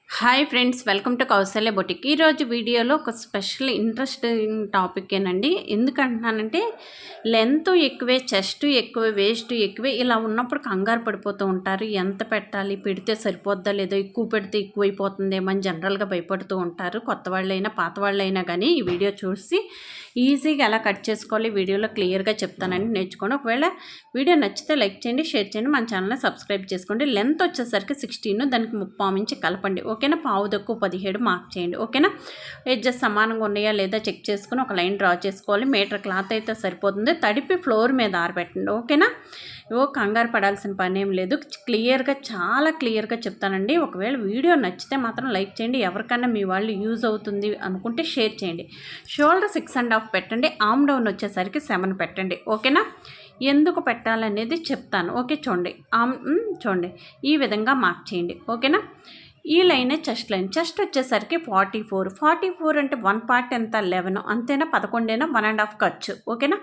Hi friends, welcome to Kausalya boutique. ఈరోజు వీడియోలో ఒక స్పెషల్ ఇంట్రెస్టింగ్ టాపికేనండి. ఎందుకంటున్నానంటే లెంత్ ఎక్కువే, చెస్ట్ ఎక్కువే, వేస్ట్ ఎక్కువే, ఇలా ఉన్నప్పుడు కంగారు పడిపోతూ ఉంటారు. ఎంత పెట్టాలి, పెడితే సరిపోద్దా లేదో, ఎక్కువ పెడితే ఎక్కువైపోతుందేమో అని జనరల్గా భయపడుతూ ఉంటారు. కొత్త వాళ్ళైనా పాత వాళ్ళైనా కానీ ఈ వీడియో చూసి ఈజీగా ఎలా కట్ చేసుకోవాలి వీడియోలో క్లియర్గా చెప్తానండి, నేర్చుకోండి. ఒకవేళ వీడియో నచ్చితే లైక్ చేయండి, షేర్ చేయండి, మన ఛానల్ని సబ్స్క్రైబ్ చేసుకోండి. లెంత్ వచ్చేసరికి 16, దానికి 3.5 ఇంచ్ కలపండి. ఓకేనా? పావు తక్కువ 17 మార్క్ చేయండి. ఓకేనా? ఎడ్జెస్ సమానంగా ఉన్నాయా లేదా చెక్ చేసుకుని ఒక లైన్ డ్రా చేసుకోవాలి. మీటర్ క్లాత్ అయితే సరిపోతుంది. తడిపి ఫ్లోర్ మీద ఆరబెట్టండి. ఓకేనా? కంగారు పడాల్సిన పని ఏం లేదు. క్లియర్గా, చాలా క్లియర్గా చెప్తానండి. ఒకవేళ వీడియో నచ్చితే మాత్రం లైక్ చేయండి. ఎవరికైనా మీ వాళ్ళు యూజ్ అవుతుంది అనుకుంటే షేర్ చేయండి. షోల్డర్ 6.5 పెట్టండి. ఆమ్ డౌన్ వచ్చేసరికి 7 పెట్టండి. ఓకేనా? ఎందుకు పెట్టాలనేది చెప్తాను. ఓకే, చూడండి. చూడండి, ఈ విధంగా మార్క్ చేయండి. ఓకేనా? ఈ లైనే చెస్ట్ లైన్. చెస్ట్ వచ్చేసరికి 44 అంటే 1 పార్ట్ ఎంత? 11. అంతేనా? 11 1.5 ఖర్చు. ఓకేనా?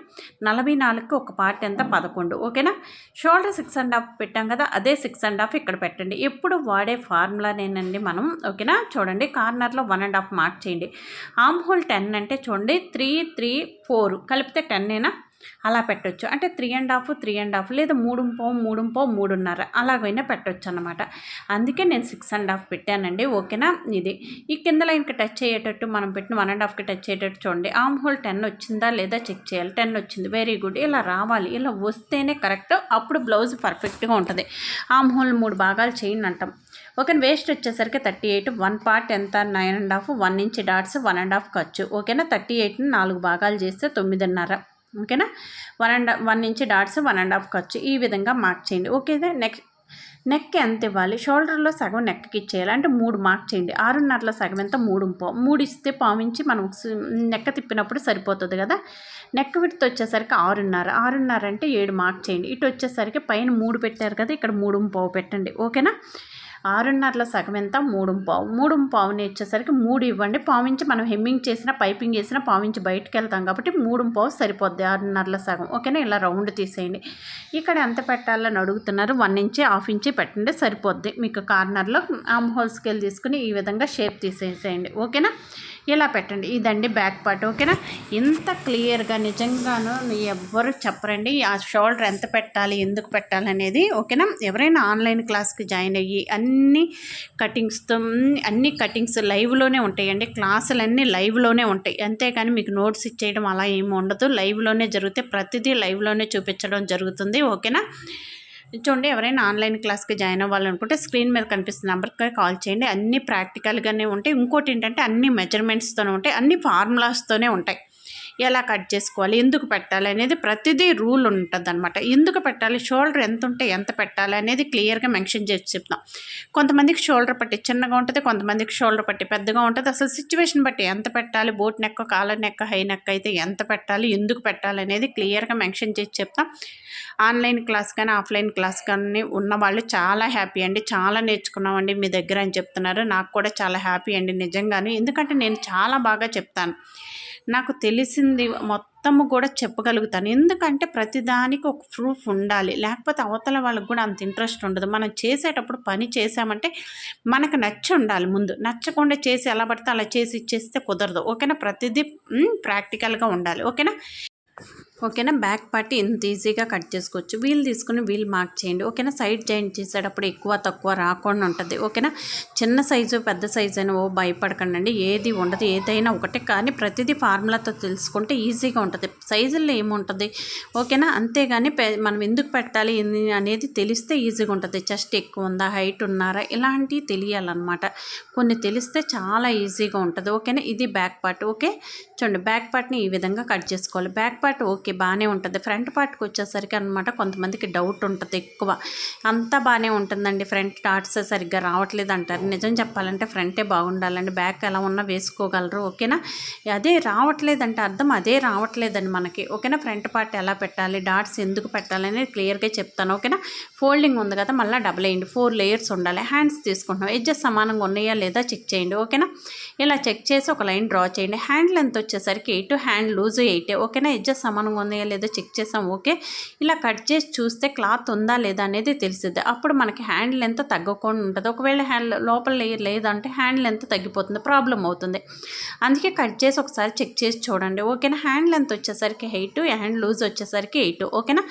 44కి ఒక పార్ట్ ఎంత? 11. ఓకేనా? షోల్డర్ 6.5 పెట్టాం కదా, అదే 6.5 ఇక్కడ పెట్టండి. ఎప్పుడు వాడే ఫార్ములానేనండి మనం. ఓకేనా? చూడండి, కార్నర్లో 1.5 మార్క్ చేయండి. ఆమ్ హోల్ 10 అంటే చూడండి, 3, 3, 4 కలిపితే 10 అలా పెట్టొచ్చు. అంటే 3.5 లేదా 3.5 3.5 అలాగైనా పెట్టొచ్చు అన్నమాట. అందుకే నేను 6.5 పెట్టానండి. ఓకేనా? ఇది ఈ కింద లైన్కి టచ్ అయ్యేటట్టు మనం పెట్టిన 1.5కి టచ్ అయ్యేటట్టు చూడండి. ఆమ్ హోల్ 10 వచ్చిందా లేదా చెక్ చేయాలి. 10 వచ్చింది, వెరీ గుడ్. ఇలా రావాలి, ఇలా వస్తేనే కరెక్ట్. అప్పుడు బ్లౌజ్ పర్ఫెక్ట్గా ఉంటుంది. ఆమ్ హోల్ 3 భాగాలు చేయండి అంటాం. ఓకే. వేస్ట్ వచ్చేసరికి 38. 1 పార్ట్ ఎంత? 9.5. 1 ఇంచ్ డాట్స్ 1.5 ఖర్చు. ఓకేనా? 38ని 4 భాగాలు చేస్తే 9.5. ఓకేనా? 1 ఇంచ్ డాట్స్ 1.5 ఖర్చు. ఈ విధంగా మార్క్ చేయండి. ఓకేనా? నెక్ ఎంత ఇవ్వాలి? షోల్డర్లో సగం నెక్కి ఇచ్చేయాలి. అంటే 3 మార్క్ చేయండి. 6.5లో సగం ఎంత? 3.5. 3 ఇస్తే పావించి మనం నెక్క తిప్పినప్పుడు సరిపోతుంది కదా. నెక్ విడ్త్ వచ్చేసరికి 6.5 అంటే 7 మార్క్ చేయండి. ఇటు వచ్చేసరికి పైన 3 పెట్టారు కదా, ఇక్కడ 3.5 పెట్టండి. ఓకేనా? 6.5లో సగం ఎంత? 3.5. 3.5ని వచ్చేసరికి 3 ఇవ్వండి. పావించి మనం హెమ్మింగ్ చేసిన, పైపింగ్ చేసిన పావించి బయటకు వెళ్తాం కాబట్టి 3.5 సరిపోద్ది. 6.5లో సగం. ఓకేనా? ఇలా రౌండ్ తీసేయండి. ఇక్కడ ఎంత పెట్టాలని అడుగుతున్నారు? 1 ఇంచ్, హాఫ్ ఇంచ్ పెట్టండి, సరిపోద్ది. మీకు కార్నర్లో ఆమ్ హోల్ స్కేల్ తీసుకుని ఈ విధంగా షేప్ తీసేసేయండి. ఓకేనా? ఇలా పెట్టండి. ఇదండి బ్యాక్ పార్ట్. ఓకేనా? ఇంత క్లియర్గా నిజంగాను ఎవ్వరు చెప్పరండి ఆ షోల్డర్ ఎంత పెట్టాలి, ఎందుకు పెట్టాలి అనేది. ఓకేనా? ఎవరైనా ఆన్లైన్ క్లాస్కి జాయిన్ అయ్యి అన్ని కటింగ్స్ లైవ్లోనే ఉంటాయండి. క్లాసులన్నీ లైవ్లోనే ఉంటాయి. అంతేకాని మీకు నోట్స్ ఇచ్చేయడం అలా ఏమి ఉండదు. లైవ్లోనే జరుగుతాయి. ప్రతిదీ లైవ్లోనే చూపించడం జరుగుతుంది. ఓకేనా? చూడండి, ఎవరైనా ఆన్లైన్ క్లాస్కి జాయిన్ అవ్వాలనుకుంటే స్క్రీన్ మీద కనిపిస్తున్న నెంబర్కి కాల్ చేయండి. అన్నీ ప్రాక్టికల్గానే ఉంటాయి. ఇంకోటి ఏంటంటే అన్ని మెజర్మెంట్స్తోనే ఉంటాయి, అన్ని ఫార్ములాస్తోనే ఉంటాయి. ఎలా కట్ చేసుకోవాలి, ఎందుకు పెట్టాలి అనేది ప్రతిదీ రూల్ ఉంటుంది అనమాట. ఎందుకు పెట్టాలి, షోల్డర్ ఎంత ఉంటే ఎంత పెట్టాలి అనేది క్లియర్గా మెన్షన్ చేసి చెప్తాం. కొంతమందికి షోల్డర్ పట్టి చిన్నగా ఉంటుంది, కొంతమందికి షోల్డర్ పట్టి పెద్దగా ఉంటుంది. అసలు సిచ్యువేషన్ బట్టి ఎంత పెట్టాలి, boat neck, collar neck, high neck అయితే ఎంత పెట్టాలి, ఎందుకు పెట్టాలి అనేది క్లియర్గా మెన్షన్ చేసి చెప్తాం. ఆన్లైన్ క్లాస్ కానీ ఆఫ్లైన్ క్లాస్ కానీ ఉన్న వాళ్ళు చాలా హ్యాపీ అండి. చాలా నేర్చుకున్నామండి మీ దగ్గర అని చెప్తున్నారు. నాకు కూడా చాలా హ్యాపీ అండి నిజంగానే. ఎందుకంటే నేను చాలా బాగా చెప్తాను. నాకు తెలిసింది మొత్తము కూడా చెప్పగలుగుతాను. ఎందుకంటే ప్రతిదానికి ఒక ప్రూఫ్ ఉండాలి. లేకపోతే అవతల వాళ్ళకి కూడా అంత ఇంట్రెస్ట్ ఉండదు. మనం చేసేటప్పుడు పని చేసామంటే మనకు నచ్చి ఉండాలి. ముందు నచ్చకుండా చేసి ఎలా పడితే అలా చేసి ఇచ్చేస్తే కుదరదు. ఓకేనా? ప్రతిదీ ప్రాక్టికల్గా ఉండాలి. ఓకేనా? బ్యాక్ పార్ట్ ఇంత ఈజీగా కట్ చేసుకోవచ్చు. వీల్ తీసుకుని వీల్ మార్క్ చేయండి. ఓకేనా? సైడ్ జాయింట్ చేసేటప్పుడు ఎక్కువ తక్కువ రాకుండా ఉంటుంది. ఓకేనా? చిన్న సైజు పెద్ద సైజు అయినా భయపడకండి. ఏది ఉండదు, ఏదైనా ఒకటే. కానీ ప్రతిదీ ఫార్ములాతో తెలుసుకుంటే ఈజీగా ఉంటుంది. సైజుల్లో ఏముంటుంది. ఓకేనా? అంతేగాని మనం ఎందుకు పెట్టాలి అనేది తెలిస్తే ఈజీగా ఉంటుంది. చెస్ట్ ఎక్కువ ఉందా, హైట్ ఉన్నారా, ఇలాంటివి తెలియాలన్నమాట. కొన్ని తెలిస్తే చాలా ఈజీగా ఉంటుంది. ఓకేనా? ఇది బ్యాక్ పార్ట్. ఓకే, చూడండి, బ్యాక్ పార్ట్ని ఈ విధంగా కట్ చేసుకోవాలి. బ్యాక్ పార్ట్ ఓకే బాగానే ఉంటుంది. ఫ్రంట్ పార్ట్కి వచ్చేసరికి అనమాట కొంతమందికి డౌట్ ఉంటుంది ఎక్కువ. అంతా బాగానే ఉంటుందండి, ఫ్రంట్ డాట్స్ సరిగ్గా రావట్లేదు అంటారు. నిజం చెప్పాలంటే ఫ్రంటే బాగుండాలండి. బ్యాక్ ఎలా ఉన్నా వేసుకోగలరు. ఓకేనా? అదే రావట్లేదంటే అర్థం అదే రావట్లేదండి మనకి. ఓకేనా? ఫ్రంట్ పార్ట్ ఎలా పెట్టాలి, డాట్స్ ఎందుకు పెట్టాలి అనేది క్లియర్గా చెప్తాను. ఓకేనా? ఫోల్డింగ్ ఉంది కదా, మళ్ళీ డబుల్ వేయండి. 4 లేయర్స్ ఉండాలి. హ్యాండ్స్ తీసుకుంటున్నాం, ఎడ్జెస్ సమానంగా ఉన్నాయా లేదా చెక్ చేయండి. ఓకేనా? ఇలా చెక్ చేసి ఒక లైన్ డ్రా చేయండి. హ్యాండ్ లెంత్ వచ్చేసరికి 8, హ్యాండ్ లూజ్ 8. ఓకేనా? ఎడ్జెస్ సమానంగా స్ట్రాంగ్ ఉన్నాయా లేదా చెక్ చేసాం, ఓకే. ఇలా కట్ చేసి చూస్తే క్లాత్ ఉందా లేదా అనేది తెలిసిద్ది. అప్పుడు మనకి హ్యాండ్ లెంత్ తగ్గకుండా ఉంటుంది. ఒకవేళ లోపల లేయర్ లేదంటే హ్యాండ్ లెంత్ తగ్గిపోతుంది, ప్రాబ్లం అవుతుంది. అందుకే కట్ చేసి ఒకసారి చెక్ చేసి చూడండి, ఓకేనా. హ్యాండ్ లెంత్ వచ్చేసరికి 8, హ్యాండ్ లూజ్ వచ్చేసరికి 8, ఓకేనా.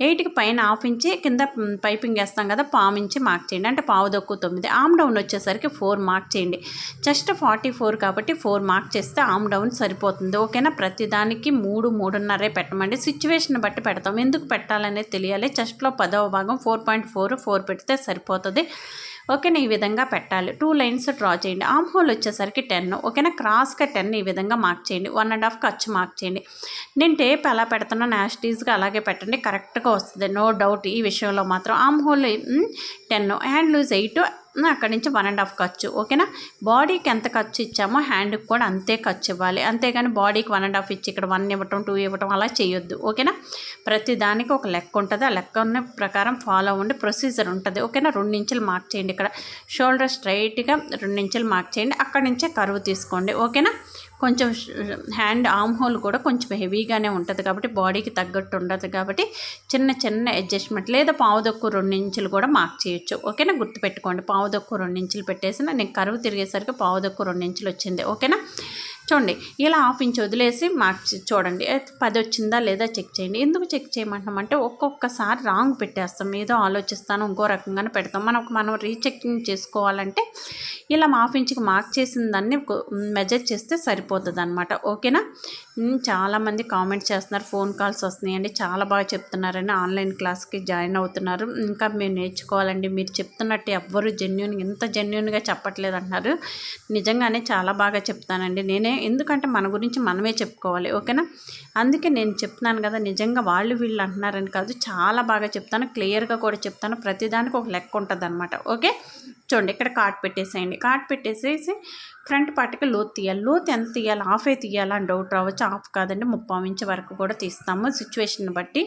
8కి పైన 1/2 ఇంచి కింద పైపింగ్ వేస్తాం కదా, పావు ఇంచి మార్క్ చేయండి, అంటే పావు తక్కువ 9. ఆమ్ డౌన్ వచ్చేసరికి 4 మార్క్ చేయండి. చెస్ట్ 44 కాబట్టి 4 మార్క్ చేస్తే ఆమ్ డౌన్ సరిపోతుంది, ఓకేనా. ప్రతిదానికి 3, 3.5 పెట్టమండి. సిచ్యువేషన్ బట్టి పెడతాం, ఎందుకు పెట్టాలనేది తెలియాలి. చెస్ట్లో 10వ భాగం 4.4 పెడితే సరిపోతుంది, ఓకేనా. ఈ విధంగా పెట్టాలి. 2 లైన్స్ డ్రా చేయండి. ఆమ్ హోల్ వచ్చేసరికి 10, ఓకేనా. క్రాస్గా 10 ఈ విధంగా మార్క్ చేయండి. 1.5 ఖర్చు మార్క్ చేయండి. నేను టేప్ ఎలా పెడుతున్నాను యాస్టీజ్గా అలాగే పెట్టండి, కరెక్ట్గా వస్తుంది, నో డౌట్ ఈ విషయంలో మాత్రం. ఆమ్ హోల్ 10, హ్యాండ్ లూజ్ 8, అక్కడి నుంచి 1.5 ఖర్చు, ఓకేనా. బాడీకి ఎంత ఖర్చు ఇచ్చామో హ్యాండ్కి కూడా అంతే ఖర్చు ఇవ్వాలి, అంతేగాని బాడీకి 1.5 ఇచ్చి ఇక్కడ 1 ఇవ్వటం 2 ఇవ్వటం అలా చేయొద్దు, ఓకేనా. ప్రతి దానికి ఒక లెక్క ఉంటుంది, ఆ లెక్క ఉన్న ప్రకారం ఫాలో అవ్వండి, ప్రొసీజర్ ఉంటుంది, ఓకేనా. 2 ఇంచులు మార్క్ చేయండి. ఇక్కడ షోల్డర్ స్ట్రైట్గా 2 ఇంచులు మార్క్ చేయండి, అక్కడి నుంచే కరువు తీసుకోండి, ఓకేనా. కొంచెం హ్యాండ్ ఆమ్ హోల్ కూడా కొంచెం హెవీగానే ఉంటుంది కాబట్టి బాడీకి తగ్గట్టు ఉండదు కాబట్టి చిన్న చిన్న అడ్జస్ట్మెంట్, లేదా పావుదొక్కు 2 ఇంచులు కూడా మార్క్ చేయొచ్చు, ఓకేనా. గుర్తుపెట్టుకోండి, పావుదొక్కు 2 ఇంచులు పెట్టేసిన నేను కరువు తిరిగేసరికి పావుదొక్కు 2 ఇంచులు వచ్చింది, ఓకేనా. చూడండి, ఇలా 1/2 ఇంచ్ వదిలేసి మార్క్ చూడండి 10 వచ్చిందా లేదా చెక్ చేయండి. ఎందుకు చెక్ చేయమంటామంటే ఒక్కొక్కసారి రాంగ్ పెట్టేస్తాం, ఏదో ఆలోచిస్తాను ఇంకో రకంగానే పెడతాం. మనం రీచెకింగ్ చేసుకోవాలంటే ఇలా 1/2 ఇంచ్కి మార్క్ చేసిన దాన్ని మెజర్ చేస్తే సరిపోతుంది అనమాట, ఓకేనా. చాలామంది కామెంట్స్ చేస్తున్నారు, ఫోన్ కాల్స్ వస్తున్నాయండి, చాలా బాగా చెప్తున్నారని ఆన్లైన్ క్లాస్కి జాయిన్ అవుతున్నారు. ఇంకా మేము నేర్చుకోవాలండి, మీరు చెప్తున్నట్టు ఎవ్వరు ఇంత జెన్యున్గా చెప్పట్లేదు అంటున్నారు. నిజంగానే చాలా బాగా చెప్తానండి నేనే, ఎందుకంటే మన గురించి మనమే చెప్పుకోవాలి, ఓకేనా. అందుకే నేను చెప్తున్నాను కదా, నిజంగా వీళ్ళు అంటున్నారని కాదు, చాలా బాగా చెప్తాను, క్లియర్గా కూడా చెప్తాను. ప్రతిదానికి ఒక లెక్క ఉంటుంది అనమాట, ఓకే. చూడండి, ఇక్కడ కార్డ్ పెట్టేసేయండి. కార్డ్ పెట్టేసేసి ఫ్రంట్ పార్ట్కి లోతు తీయాలి. లోతు ఎంత తీయాలి? 1/2 తీయాలా అని డౌట్ రావచ్చు. 1/2 కాదండి, 3/4 ఇంచ్ వరకు కూడా తీస్తాము సిచ్యువేషన్ బట్టి,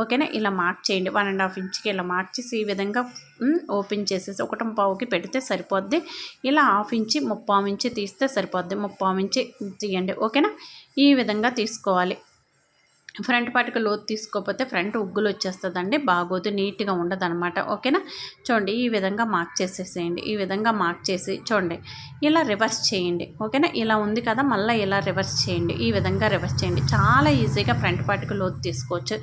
ఓకేనా. ఇలా మార్క్ చేయండి. 1.5 ఇంచ్కి ఇలా మార్క్ చేసి ఈ విధంగా ఓపెన్ చేసేసి 1.5కి పెడితే సరిపోద్ది. ఇలా 1/2 ఇంచ్ 3/4 ఇంచ్ తీస్తే సరిపోద్ది. 3/4 ఇంచ్ తీయండి, ఓకేనా. ఈ విధంగా తీసుకోవాలి. ఫ్రంట్ పార్ట్కి లోతు తీసుకోకపోతే ఫ్రంట్ ఉగ్గులు వచ్చేస్తుందండి, బాగోదు, నీట్గా ఉండదు అనమాట, ఓకేనా. చూడండి, ఈ విధంగా మార్క్ చేసేసేయండి. ఈ విధంగా మార్క్ చేసి చూడండి, ఇలా రివర్స్ చేయండి, ఓకేనా. ఇలా ఉంది కదా, మళ్ళీ ఇలా రివర్స్ చేయండి. ఈ విధంగా రివర్స్ చేయండి. చాలా ఈజీగా ఫ్రంట్ పార్ట్కి లోతు తీసుకోవచ్చు.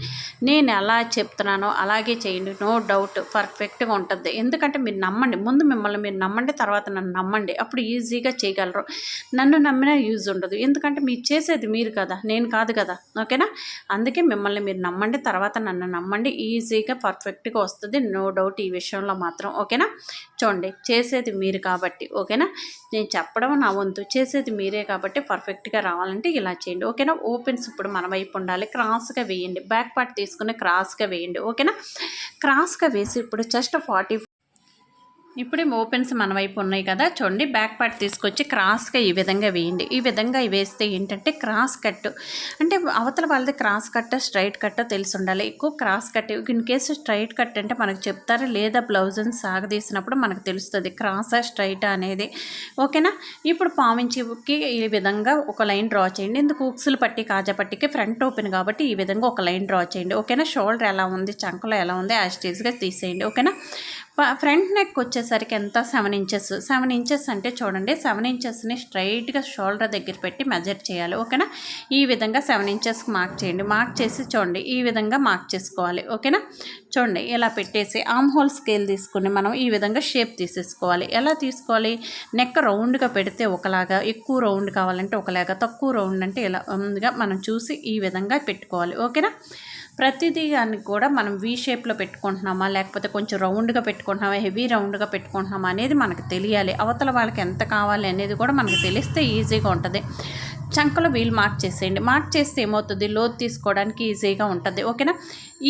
నేను ఎలా చెప్తున్నానో అలాగే చేయండి, నో డౌట్ పర్ఫెక్ట్గా ఉంటుంది. ఎందుకంటే మీరు నమ్మండి, ముందు మిమ్మల్ని మీరు నమ్మండి, తర్వాత నన్ను నమ్మండి, అప్పుడు ఈజీగా చేయగలరు. నన్ను నమ్మినా యూజ్ ఉండదు, ఎందుకంటే మీరు చేసేది మీరు కదా, నేను కాదు కదా, ఓకేనా. అందుకే మిమ్మల్ని మీరు నమ్మండి, తర్వాత నన్ను నమ్మండి, ఈజీగా పర్ఫెక్ట్గా వస్తుంది, నో డౌట్ ఈ విషయంలో మాత్రం, ఓకేనా. చూడండి, చేసేది మీరు కాబట్టి, ఓకేనా. నేను చెప్పడం నా వంతు, చేసేది మీరే కాబట్టి పర్ఫెక్ట్గా రావాలంటే ఇలా చేయండి, ఓకేనా. ఓపెన్స్ ఇప్పుడు మన వైపు ఉండాలి, క్రాస్గా వేయండి. బ్యాక్ పార్ట్ తీసుకుని క్రాస్గా వేయండి, ఓకేనా. క్రాస్గా వేసి ఇప్పుడు జస్ట్ 40 ఇప్పుడు ఓపెన్స్ మన వైపు ఉన్నాయి కదా, చూడండి, బ్యాక్ పార్ట్ తీసుకొచ్చి క్రాస్గా ఈ విధంగా వేయండి. ఈ విధంగా వేస్తే ఏంటంటే క్రాస్ కట్ అంటే అవతల వాళ్ళది క్రాస్ కట్ స్ట్రైట్ కట్ తెలిసి ఉండాలి. ఎక్కువ cross cut, in case straight cut అంటే మనకు చెప్తారు, లేదా బ్లౌజ్ని సాగదీసినప్పుడు మనకు తెలుస్తుంది క్రాసా స్ట్రైటా అనేది, ఓకేనా. ఇప్పుడు పావించికి ఈ విధంగా ఒక లైన్ డ్రా చేయండి. ఎందుకు ఉక్సులు పట్టి కాజా పట్టికి ఫ్రంట్ ఓపెన్ కాబట్టి ఈ విధంగా ఒక లైన్ డ్రా చేయండి, ఓకేనా. షోల్డర్ ఎలా ఉంది, చంకలో ఎలా ఉంది, యాస్టీజ్గా తీసేయండి, ఓకేనా. ఫ్రంట్ నెక్ వచ్చేసరికి ఎంత 7 ఇంచెస్. 7 ఇంచెస్ అంటే చూడండి, 7 ఇంచెస్ని స్ట్రైట్గా షోల్డర్ దగ్గర పెట్టి మెజర్ చేయాలి, ఓకేనా. ఈ విధంగా 7 ఇంచెస్కి మార్క్ చేయండి. మార్క్ చేసి చూడండి, ఈ విధంగా మార్క్ చేసుకోవాలి, ఓకేనా. చూడండి, ఇలా పెట్టేసి ఆమ్ హోల్ స్కేల్ తీసుకుని మనం ఈ విధంగా షేప్ తీసేసుకోవాలి. ఎలా తీసుకోవాలి? నెక్ రౌండ్గా పెడితే ఒకలాగా, ఎక్కువ రౌండ్ కావాలంటే ఒకలాగా, తక్కువ రౌండ్ అంటే ఇలా మనం చూసి ఈ విధంగా పెట్టుకోవాలి, ఓకేనా. ప్రతిదీ దాన్ని కూడా మనం వీ షేప్లో పెట్టుకుంటున్నామా, లేకపోతే కొంచెం రౌండ్గా పెట్టుకుంటున్నామా, హెవీ రౌండ్గా పెట్టుకుంటున్నామా అనేది మనకు తెలియాలి. అవతల వాళ్ళకి ఎంత కావాలి అనేది కూడా మనకు తెలిస్తే ఈజీగా ఉంటుంది. చంకలో వీల్ మార్క్ చేసేయండి. మార్క్ చేస్తే ఏమవుతుంది, లోతు తీసుకోవడానికి ఈజీగా ఉంటుంది, ఓకేనా.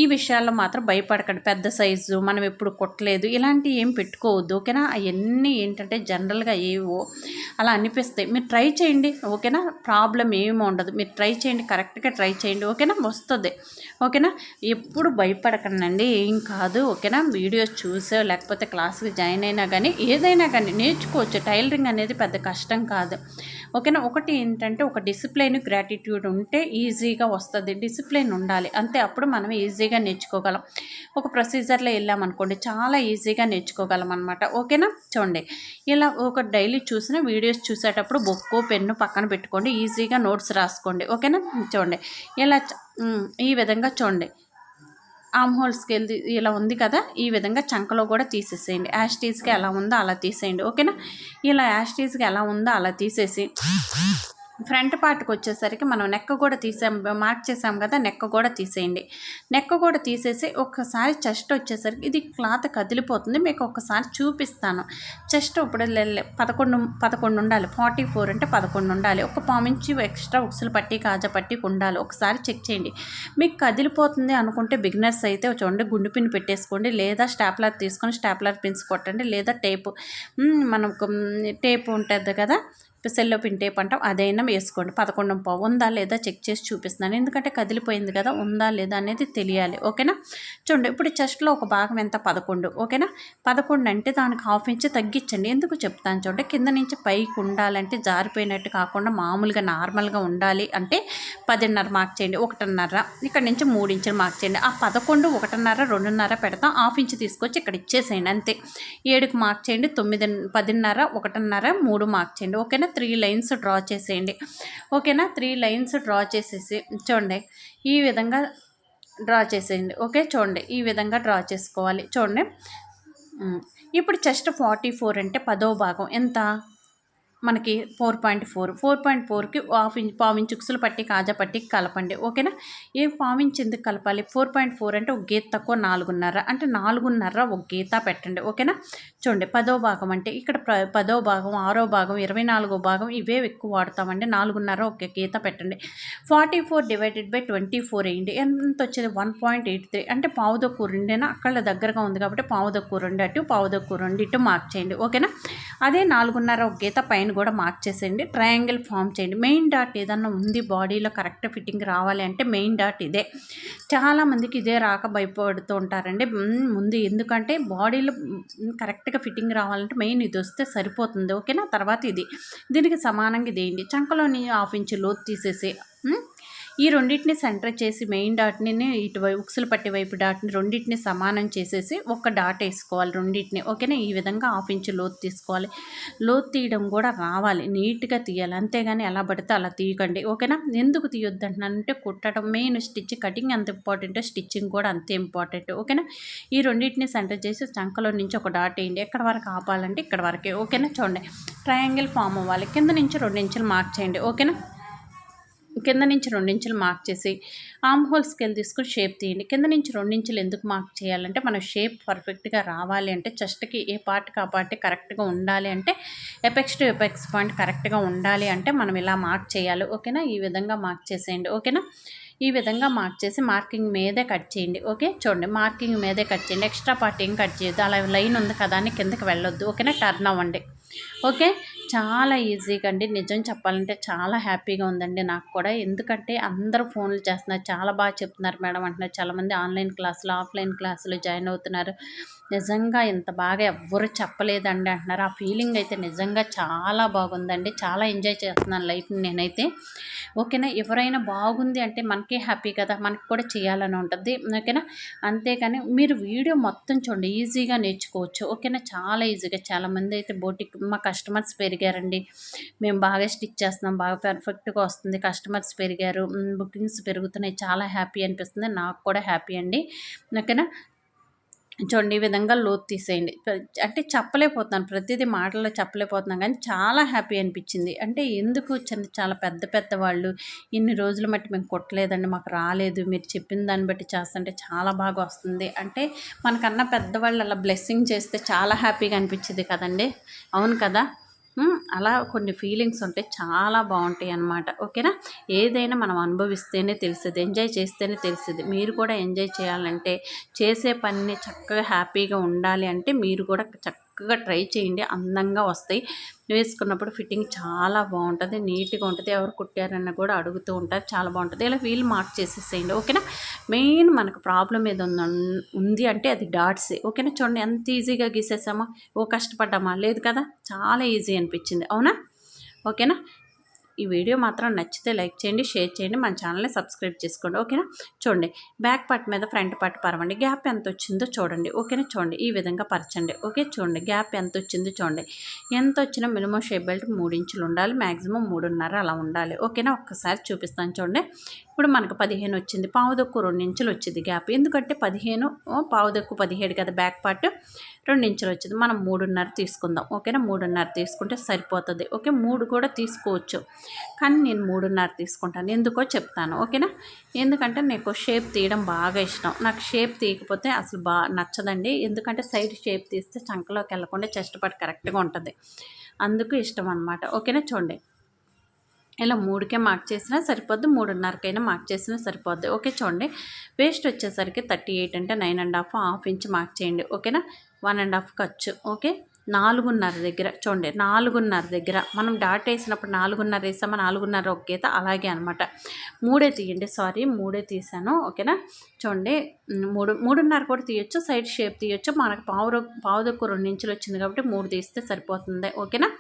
ఈ విషయాల్లో మాత్రం భయపడకండి. పెద్ద సైజు మనం ఎప్పుడు కుట్టలేదు ఇలాంటివి ఏం పెట్టుకోవద్దు, ఓకేనా. అవన్నీ ఏంటంటే జనరల్గా ఏవో అలా అనిపిస్తాయి. మీరు ట్రై చేయండి, ఓకేనా. ప్రాబ్లం ఏమీ ఉండదు. మీరు ట్రై చేయండి, కరెక్ట్గా ట్రై చేయండి, ఓకేనా. వస్తుంది, ఓకేనా. ఎప్పుడు భయపడకండి, ఏం కాదు, ఓకేనా. వీడియోస్ చూసో లేకపోతే క్లాస్కి జాయిన్ అయినా కానీ ఏదైనా కానీ నేర్చుకోవచ్చు. టైలరింగ్ అనేది పెద్ద కష్టం కాదు, ఓకేనా. ఒకటి ఏంటంటే ఒక డిసిప్లైన్, గ్రాటిట్యూడ్ ఉంటే ఈజీగా వస్తుంది. డిసిప్లైన్ ఉండాలి అంతే, అప్పుడు మనం ఈజీగా నేర్చుకోగలం. ఒక ప్రొసీజర్లో వెళ్ళామనుకోండి చాలా ఈజీగా నేర్చుకోగలం అనమాట, ఓకేనా. చూడండి, ఇలా ఒక డైలీ చూసిన వీడియోస్ చూసేటప్పుడు బుక్కు పెన్ను పక్కన పెట్టుకోండి, ఈజీగా నోట్స్ రాసుకోండి, ఓకేనా. చూడండి ఇలా ఈ విధంగా చూడండి, ఆమ్ హోల్ స్కేల్ ఇలా ఉంది కదా, ఈ విధంగా చంకలో కూడా తీసేసేయండి. యాస్టీస్కి ఎలా ఉందో అలా తీసేయండి, ఓకేనా. ఇలా యాస్టీస్కి ఎలా ఉందో అలా తీసేసి ఫ్రంట్ పార్ట్కి వచ్చేసరికి మనం నెక్క కూడా మార్క్ చేసాం కదా, నెక్క కూడా తీసేయండి. నెక్క కూడా తీసేసి ఒక్కసారి చెస్ట్ వచ్చేసరికి ఇది క్లాత్ కదిలిపోతుంది, మీకు ఒక్కసారి చూపిస్తాను. చెస్ట్ ఇప్పుడు 11 ఉండాలి, 44 అంటే 11 ఉండాలి. ఒక పావించి ఎక్స్ట్రా ఉక్సులు పట్టి కాజా పట్టి ఉండాలి. ఒకసారి చెక్ చేయండి. మీకు కదిలిపోతుంది అనుకుంటే బిగినర్స్ అయితే చూడండి గుండు పిన్ పెట్టేసుకోండి, లేదా స్టాప్లర్ తీసుకొని స్టాప్లర్ పిన్స్ కొట్టండి, లేదా మనకు టేపు ఉంటుంది కదా, సెల్లో పిన్ టేప్ అంటాం, అదైనా వేసుకోండి. 11 ఉందా లేదా చెక్ చేసి చూపిస్తున్నాను, ఎందుకంటే కదిలిపోయింది కదా, ఉందా లేదా అనేది తెలియాలి, ఓకేనా. చూడండి ఇప్పుడు చెస్ట్లో ఒక భాగం ఎంత 11, ఓకేనా. 11 అంటే దానికి హాఫ్ ఇంచ్ తగ్గించండి. ఎందుకు చెప్తాను చూడండి, కింద నుంచి పైకి ఉండాలంటే జారిపోయినట్టు కాకుండా మామూలుగా నార్మల్గా ఉండాలి అంటే 10.5 మార్క్ చేయండి, 1.5 ఇక్కడ నుంచి 3 ఇంచులు మార్క్ చేయండి. ఆ 11 1.5 2.5 పెడతాం, హాఫ్ ఇంచ్ తీసుకొచ్చి ఇక్కడ ఇచ్చేసేయండి అంతే. 7కి మార్క్ చేయండి, 9 10.5 1.5 3 మార్క్ చేయండి, ఓకేనా. 3 లైన్స్ డ్రా చేసేయండి, ఓకేనా. 3 లైన్స్ డ్రా చేసేసి చూడండి ఈ విధంగా డ్రా చేసేయండి, ఓకే. చూడండి ఈ విధంగా డ్రా చేసుకోవాలి, చూడండి. ఇప్పుడు చెస్ట్ 44 అంటే 10వ భాగం ఎంత మనకి 4.4కి పావించి ఉక్సులు పట్టి కాజా పట్టి కలపండి, ఓకేనా. ఏ పావించి ఎందుకు కలపాలి, 4.4 అంటే ఒక గీత తక్కువ 4.5 అంటే 4.5 ఒక గీత పెట్టండి, ఓకేనా. చూడండి 10వ భాగం అంటే ఇక్కడ 10వ భాగం 6వ భాగం 24వ భాగం ఇవే ఎక్కువ వాడతామండి. 4.5 ఒక గీత పెట్టండి. 44 డివైడెడ్ బై 24 వేయండి, ఎంత వచ్చేది 1.83 అంటే పావుదొక్కు రెండేనా, అక్కడ దగ్గరగా ఉంది కాబట్టి పావుదొక్కు 2 అటు పావుదొక్కు 2 ఇటు మార్క్ చేయండి, ఓకేనా. అదే 4.5 ఒక గీత పైన కూడా మార్క్ చేసేయండి. ట్రయాంగిల్ ఫామ్ చేయండి. మెయిన్ డాట్ ఏదన్నా ఉంది బాడీలో కరెక్ట్ ఫిట్టింగ్ రావాలి అంటే మెయిన్ డాట్ ఇదే. చాలామందికి ఇదే రాక భయపడుతూ ఉంటారండి ముందు, ఎందుకంటే బాడీలో కరెక్ట్గా ఫిట్టింగ్ రావాలంటే మెయిన్ ఇది వస్తే సరిపోతుంది, ఓకేనా. తర్వాత ఇది దీనికి సమానంగా ఇదేయండి. చంకలోని హాఫ్ ఇంచు లోతు తీసేసి ఈ రెండింటిని సెంటర్ చేసి మెయిన్ డాట్ని ఇటువైపు ఉక్సులు పట్టి వైపు డాట్ని రెండింటిని సమానం చేసేసి ఒక డాట్ వేసుకోవాలి రెండింటిని, ఓకేనా. ఈ విధంగా హాఫ్ ఇంచు లోతు తీసుకోవాలి. లోతు తీయడం కూడా రావాలి, నీట్గా తీయాలి, అంతేగాని ఎలా పడితే అలా తీయకండి, ఓకేనా. ఎందుకు తీయొద్దు అంటున్నానంటే కుట్టడం మెయిన్, కటింగ్ ఎంత ఇంపార్టెంట్ స్టిచ్చింగ్ కూడా అంతే ఇంపార్టెంట్, ఓకేనా. ఈ రెండింటిని సెంటర్ చేసి చంకలో నుంచి ఒక డాట్ వేయండి. ఎక్కడ వరకు ఆపాలంటే ఇక్కడ వరకే, ఓకేనా. చూడండి ట్రయాంగిల్ ఫామ్ అవ్వాలి. కింద నుంచి 2 ఇంచులు మార్క్ చేయండి, ఓకేనా. కింద నుంచి 2 ఇంచులు మార్క్ చేసి ఆమ్ హోల్ స్కేల్ తీసుకుని షేప్ తీయండి. కింద నుంచి 2 ఇంచులు ఎందుకు మార్క్ చేయాలంటే మన షేప్ పర్ఫెక్ట్గా రావాలి అంటే చెస్ట్కి ఏ పార్ట్కి ఆ పార్ట్ కరెక్ట్గా ఉండాలి అంటే ఎపెక్స్ టు ఎపెక్స్ పాయింట్ కరెక్ట్గా ఉండాలి అంటే మనం ఇలా మార్క్ చేయాలి, ఓకేనా. ఈ విధంగా మార్క్ చేసేయండి, ఓకేనా. ఈ విధంగా మార్క్ చేసి మార్కింగ్ మీదే కట్ చేయండి, ఓకే. చూడండి మార్కింగ్ మీదే కట్ చేయండి, ఎక్స్ట్రా పార్ట్ ఏం కట్ చేయొద్దు. అలా లైన్ ఉంది కదా అని కిందకి వెళ్ళొద్దు, ఓకేనా. టర్న్ అవ్వండి, ఓకే. చాలా ఈజీగా అండి, నిజం చెప్పాలంటే చాలా హ్యాపీగా ఉందండి నాకు కూడా. ఎందుకంటే అందరూ ఫోన్లు చేస్తున్నారు, చాలా బాగా చెప్తున్నారు మేడం అంటున్నారు. చాలామంది ఆన్లైన్ క్లాసులు ఆఫ్లైన్ క్లాసులు జాయిన్ అవుతున్నారు. నిజంగా ఇంత బాగా ఎవ్వరు చెప్పలేదండి అంటున్నారు. ఆ ఫీలింగ్ అయితే నిజంగా చాలా బాగుందండి. చాలా ఎంజాయ్ చేస్తున్నాను లైఫ్ని నేనైతే, ఓకేనా. ఎవరైనా బాగుంది అంటే మనకే హ్యాపీ కదా, మనకి కూడా చేయాలని ఉంటుంది, ఓకేనా. అంతేకాని మీరు వీడియో మొత్తం చూడండి, ఈజీగా నేర్చుకోవచ్చు, ఓకేనా. చాలా ఈజీగా. చాలామంది అయితే బోటిక్ మా కస్టమర్స్ పెరిగారండి, మేము బాగా స్టిచ్ చేస్తున్నాం, బాగా పర్ఫెక్ట్గా వస్తుంది, కస్టమర్స్ పెరిగారు, బుకింగ్స్ పెరుగుతున్నాయి, చాలా హ్యాపీ అనిపిస్తుంది, నాకు కూడా హ్యాపీ అండి, ఓకేనా. చూడండి ఈ విధంగా లోతు తీసేయండి. అంటే చెప్పలేకపోతున్నాను, ప్రతిదీ మాటల్లో చెప్పలేకపోతున్నాను, కానీ చాలా హ్యాపీ అనిపించింది. అంటే ఎందుకు చాలా పెద్ద పెద్ద వాళ్ళు ఇన్ని రోజుల మట్టి మేము కొట్టలేదండి, మాకు రాలేదు, మీరు చెప్పిన దాన్ని బట్టి చేస్తుంటే చాలా బాగా వస్తుంది అంటే మనకన్నా పెద్దవాళ్ళు అలా బ్లెస్సింగ్ చేస్తే చాలా హ్యాపీగా అనిపించింది కదండి, అవును కదా. అలా కొన్ని ఫీలింగ్స్ ఉంటాయి, చాలా బాగుంటాయి అన్నమాట. ఓకేనా, ఏదైనా మనం అనుభవిస్తేనే తెలుస్తుంది, ఎంజాయ్ చేస్తేనే తెలుస్తుంది. మీరు కూడా ఎంజాయ్ చేయాలంటే, చేసే పనిని చక్కగా హ్యాపీగా ఉండాలి అంటే మీరు కూడా చక్కగా ట్రై చేయండి, అందంగా వస్తాయి. వేసుకున్నప్పుడు ఫిట్టింగ్ చాలా బాగుంటుంది, నీట్గా ఉంటుంది. ఎవరు కుట్టారన్న కూడా అడుగుతూ ఉంటారు, చాలా బాగుంటుంది. ఇలా వీల్ మార్క్ చేసేసేయండి. ఓకేనా, మెయిన్ మనకు ప్రాబ్లం ఏదో ఉంది అంటే అది డాట్సే. ఓకేనా, చూడండి ఎంత ఈజీగా గీసేసామా, కష్టపడ్డామా, లేదు కదా, చాలా ఈజీ అనిపించింది, అవునా. ఓకేనా, ఈ వీడియో మాత్రం నచ్చితే లైక్ చేయండి, షేర్ చేయండి, మన ఛానల్ని సబ్స్క్రైబ్ చేసుకోండి. ఓకేనా, చూడండి బ్యాక్ పార్ట్ మీద ఫ్రంట్ పార్ట్ పరవండి, గ్యాప్ ఎంత వచ్చిందో చూడండి. ఓకేనా, చూడండి ఈ విధంగా పరచండి. ఓకే, చూడండి గ్యాప్ ఎంత వచ్చిందో చూడండి. ఎంత వచ్చినా మినిమం షేప్ బెల్ట్ 3 ఇంచులు ఉండాలి, మ్యాక్సిమం 3.5 అలా ఉండాలి. ఓకేనా, ఒక్కసారి చూపిస్తాను చూడండి. ఇప్పుడు మనకు 15 వచ్చింది, పావుదొక్కు 2 ఇంచులు వచ్చింది గ్యాప్. ఎందుకంటే 15 పావుదొక్కు 17 కదా, బ్యాక్ పార్ట్ 2 ఇంచులు వచ్చింది. మనం 3.5 తీసుకుందాం. ఓకేనా, 3.5 తీసుకుంటే సరిపోతుంది. ఓకే, 3 కూడా తీసుకోవచ్చు, కానీ నేను 3.5 తీసుకుంటాను. ఎందుకో చెప్తాను. ఓకేనా, ఎందుకంటే నాకు షేప్ తీయడం బాగా ఇష్టం. నాకు షేప్ తీయకపోతే అసలు నచ్చదండి. ఎందుకంటే సైడ్ షేప్ తీస్తే చంకలోకి వెళ్ళకుండా చెస్ట్ పార్ట్ కరెక్ట్గా ఉంటుంది, అందుకు ఇష్టం అనమాట. ఓకేనా, చూడండి ఇలా 3కే మార్క్ చేసినా సరిపోద్ది, 3.5కైనా మార్క్ చేసినా సరిపోద్ది. ఓకే, చూడండి వేస్ట్ వచ్చేసరికి 38 అంటే 9.5 హాఫ్ ఇంచ్ మార్క్ చేయండి. ఓకేనా, 1.5 ఖర్చు. ఓకే, 4.5 దగ్గర చూడండి, 4.5 దగ్గర మనం డాట్ వేసినప్పుడు 4.5 వేసామా, 4.5 ఒక గీత, అలాగే అనమాట. 3 తీయండి, సారీ 3 తీసాను. ఓకేనా, చూడండి 3.5 కూడా తీయొచ్చు, సైడ్ షేప్ తీయొచ్చు. మనకు పావుదొక్కు 2 ఇంచులు వచ్చింది కాబట్టి 3 తీస్తే సరిపోతుంది. ఓకేనా,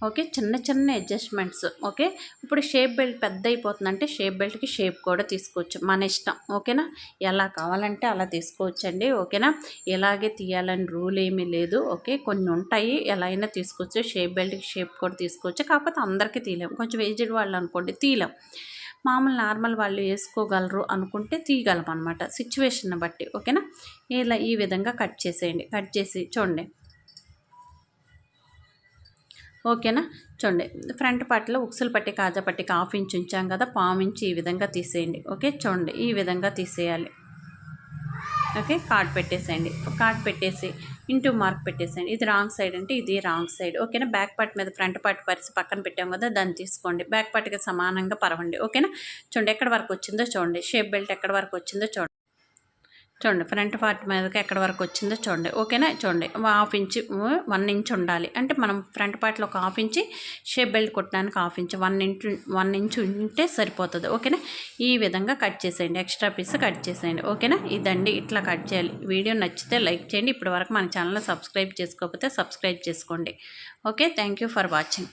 ఓకే, చిన్న చిన్న అడ్జస్ట్మెంట్స్. ఓకే, ఇప్పుడు షేప్ బెల్ట్ పెద్ద అయిపోతుందంటే షేప్ బెల్ట్కి షేప్ కూడా తీసుకోవచ్చు, మన ఇష్టం. ఓకేనా, ఎలా కావాలంటే అలా తీసుకోవచ్చండి. ఓకేనా, ఇలాగే తీయాలని రూల్ ఏమీ లేదు. ఓకే, కొన్ని ఉంటాయి, ఎలా అయినా తీసుకోవచ్చు. షేప్ బెల్ట్కి షేప్ కూడా తీసుకోవచ్చు, కాకపోతే అందరికీ తీయలేం. కొంచెం ఏజ్డ్ వాళ్ళు అనుకోండి తీయలేం, మామూలు నార్మల్ వాళ్ళు వేసుకోగలరు అనుకుంటే తీయగలం అనమాట, సిచ్యువేషన్ బట్టి. ఓకేనా, ఇలా ఈ విధంగా కట్ చేసేయండి. కట్ చేసి చూడండి. ఓకేనా, చూడండి ఫ్రంట్ పార్ట్లో ఉక్సులు పట్టి కాజా పట్టికి 1/2 ఇంచ్ ఉంచాం కదా, 1/4 ఇంచ్ ఈ విధంగా తీసేయండి. ఓకే, చూడండి ఈ విధంగా తీసేయాలి. ఓకే, కార్డ్ పెట్టేసేయండి. కార్డ్ పెట్టేసి ఇంటూ మార్క్ పెట్టేసేయండి. ఇది రాంగ్ సైడ్ అంటే ఇది రాంగ్ సైడ్. ఓకేనా, బ్యాక్ పార్ట్ మీద ఫ్రంట్ పార్ట్ పరిచి పక్కన పెట్టాం కదా, దాన్ని తీసుకోండి. బ్యాక్ పార్ట్కి సమానంగా పరవండి. ఓకేనా, చూడండి ఎక్కడ వరకు వచ్చిందో చూడండి, షేప్ బెల్ట్ ఎక్కడ వరకు వచ్చిందో చూడండి. చూడండి ఫ్రంట్ పార్ట్ మీదకి ఎక్కడ వరకు వచ్చిందో చూడండి. ఓకేనా, చూడండి 1/2 ఇంచ్ 1 ఇంచ్ ఉండాలి. అంటే మనం ఫ్రంట్ పార్ట్లో ఒక 1/2 ఇంచ్, షేప్ బెల్ట్ కొట్టడానికి 1/2 ఇంచ్, 1 ఇంచ్ ఉంటే సరిపోతుంది. ఓకేనా, ఈ విధంగా కట్ చేసేయండి, ఎక్స్ట్రా పీస్ కట్ చేసేయండి. ఓకేనా, ఇదండి, ఇట్లా కట్ చేయాలి. వీడియో నచ్చితే లైక్ చేయండి. ఇప్పటి వరకు మన ఛానల్ సబ్స్క్రైబ్ చేసుకోకపోతే సబ్స్క్రైబ్ చేసుకోండి. Okay, thank you for watching.